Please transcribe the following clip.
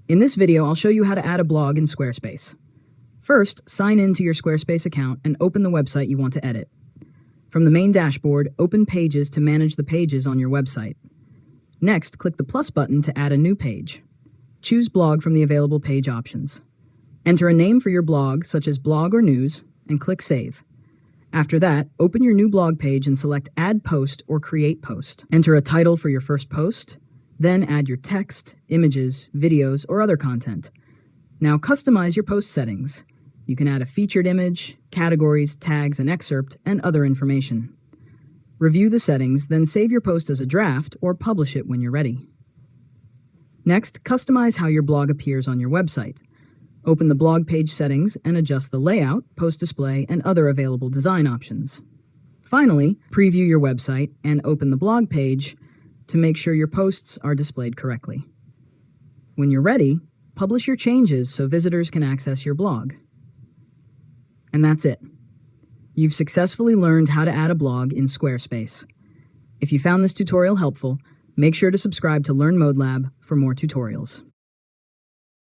In this video, I'll show you how to add a blog in Squarespace. First, sign in to your Squarespace account and open the website you want to edit. From the main dashboard, open Pages to manage the pages on your website. Next, click the plus button to add a new page. Choose Blog from the available page options. Enter a name for your blog, such as blog or news, and click Save. After that, open your new blog page and select Add Post or Create Post. Enter a title for your first post, then add your text, images, videos, or other content. Now customize your post settings. You can add a featured image, categories, tags, an excerpt, and other information. Review the settings, then save your post as a draft or publish it when you're ready. Next, customize how your blog appears on your website. Open the blog page settings and adjust the layout, post display, and other available design options. Finally, preview your website and open the blog page to make sure your posts are displayed correctly. When you're ready, publish your changes so visitors can access your blog. And that's it. You've successfully learned how to add a blog in Squarespace. If you found this tutorial helpful, make sure to subscribe to Learn ModeLab for more tutorials.